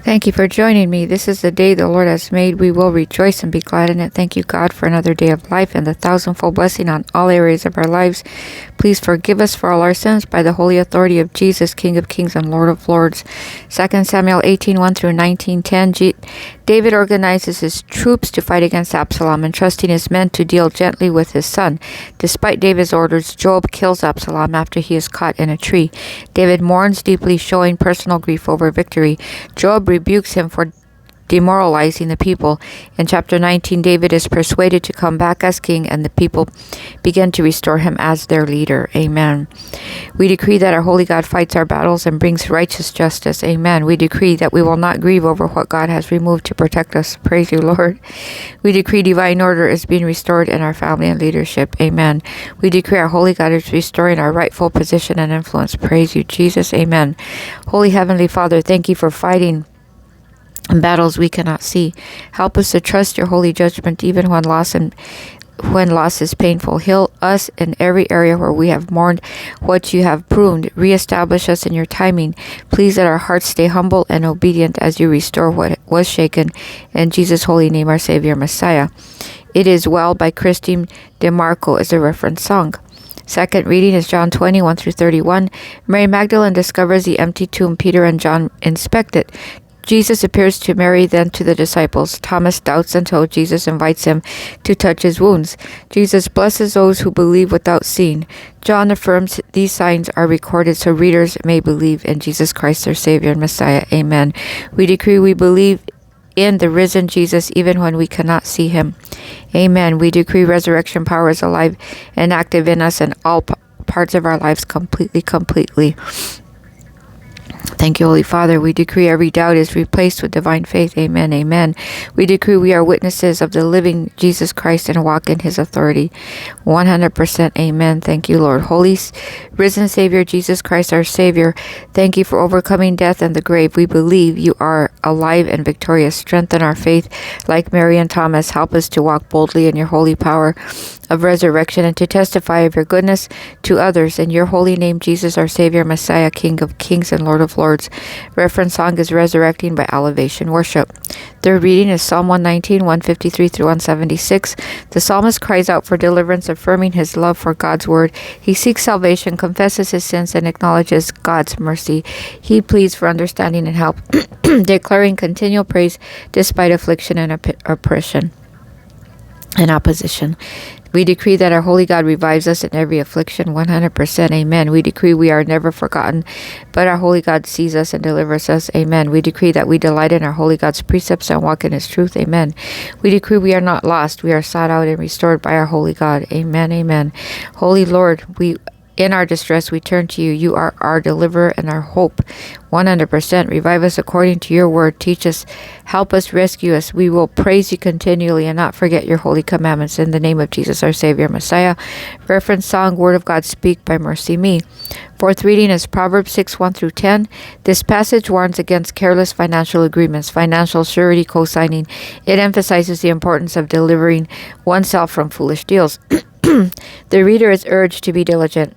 Thank you for joining me. This is the day the Lord has made. We will rejoice and be glad in it. Thank you, God, for another day of life and the thousandfold blessing on all areas of our lives. Please forgive us for all our sins by the holy authority of Jesus, King of kings and Lord of lords. 2 Samuel 18:1 through 19:10. David organizes his troops to fight against Absalom, entrusting his men to deal gently with his son. Despite David's orders, Joab kills Absalom after he is caught in a tree. David mourns deeply, showing personal grief over victory. Joab rebukes him for demoralizing the people. In chapter 19, David is persuaded to come back as king, and the people begin to restore him as their leader. Amen. We decree that our holy God fights our battles and brings righteous justice. Amen. We decree that we will not grieve over what God has removed to protect us. Praise you, Lord. We decree divine order is being restored in our family and leadership. Amen. We decree our holy God is restoring our rightful position and influence. Praise you, Jesus. Amen. Holy Heavenly Father, thank you for fighting battles we cannot see. Help us to trust your holy judgment even when loss is painful. Heal us in every area where we have mourned what you have pruned. Reestablish us in your timing. Please let our hearts stay humble and obedient as you restore what was shaken. In Jesus' holy name, our Savior, Messiah. It Is Well by Christine DeMarco is a reference song. Second reading is John 20:1 through 31. Mary Magdalene discovers the empty tomb. Peter and John inspect it. Jesus appears to Mary, then to the disciples. Thomas doubts until Jesus invites him to touch his wounds. Jesus blesses those who believe without seeing. John affirms these signs are recorded so readers may believe in Jesus Christ, their Savior and Messiah. Amen. We decree we believe in the risen Jesus even when we cannot see him. Amen. We decree resurrection power is alive and active in us in all parts of our lives completely. Thank you, Holy Father. We decree every doubt is replaced with divine faith. Amen. Amen. We decree we are witnesses of the living Jesus Christ and walk in his authority. 100%. Amen. Thank you, Lord. Holy risen Savior, Jesus Christ, our Savior, thank you for overcoming death and the grave. We believe you are alive and victorious. Strengthen our faith like Mary and Thomas. Help us to walk boldly in your holy power of resurrection and to testify of your goodness to others. In your holy name, Jesus, our Savior, Messiah, King of kings and Lord of lords. Reference song is Resurrecting by Elevation Worship. Third reading is Psalm 119, 153 through 176. The psalmist cries out for deliverance, affirming his love for God's word. He seeks salvation, confesses his sins, and acknowledges God's mercy. He pleads for understanding and help, declaring continual praise despite affliction and oppression and opposition. We decree that our holy God revives us in every affliction. 100%. Amen. We decree we are never forgotten, but our holy God sees us and delivers us. Amen. We decree that we delight in our holy God's precepts and walk in his truth. Amen. We decree we are not lost. We are sought out and restored by our holy God. Amen. Amen. Holy Lord, in our distress, we turn to you. You are our deliverer and our hope. 100%. Revive us according to your word. Teach us. Help us. Rescue us. We will praise you continually and not forget your holy commandments. In the name of Jesus, our Savior, Messiah. Reference song, Word of God, Speak by Mercy Me. Fourth reading is Proverbs 6:1 through 10. This passage warns against careless financial agreements, financial surety co-signing. It emphasizes the importance of delivering oneself from foolish deals. The reader is urged to be diligent,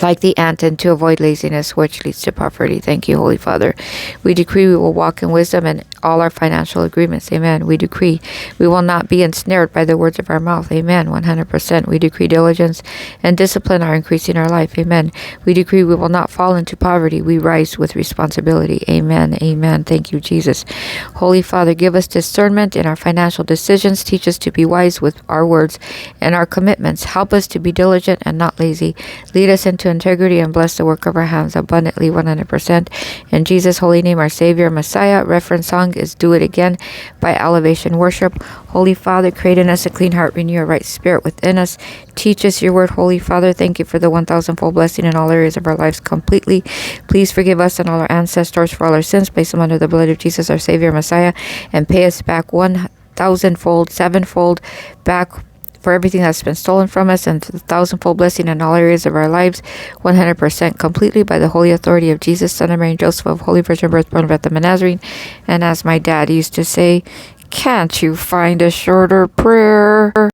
like the ant, and to avoid laziness, which leads to poverty. Thank you, Holy Father. We decree we will walk in wisdom in all our financial agreements. Amen. We decree we will not be ensnared by the words of our mouth. Amen. 100%. We decree diligence and discipline are increasing our life. Amen. We decree we will not fall into poverty. We rise with responsibility. Amen. Amen. Thank you, Jesus. Holy Father, give us discernment in our financial decisions. Teach us to be wise with our words and our commitments. Help us to be diligent and not lazy. Lead us into integrity and bless the work of our hands abundantly. 100%. In Jesus' holy name, our Savior, Messiah. Reference song is Do It Again by Elevation Worship. Holy Father, create in us a clean heart, renew a right spirit within us. Teach us your word, Holy Father. Thank you for the 1,000-fold blessing in all areas of our lives completely. Please forgive us and all our ancestors for all our sins. Place them under the blood of Jesus, our Savior, Messiah, and pay us back 1,000-fold, sevenfold back for everything that's been stolen from us, and the 1,000-fold blessing in all areas of our lives, 100% completely by the holy authority of Jesus, Son of Mary and Joseph, of Holy Virgin Birth, born of Bethlehem and Nazarene. And as my dad used to say, can't you find a shorter prayer?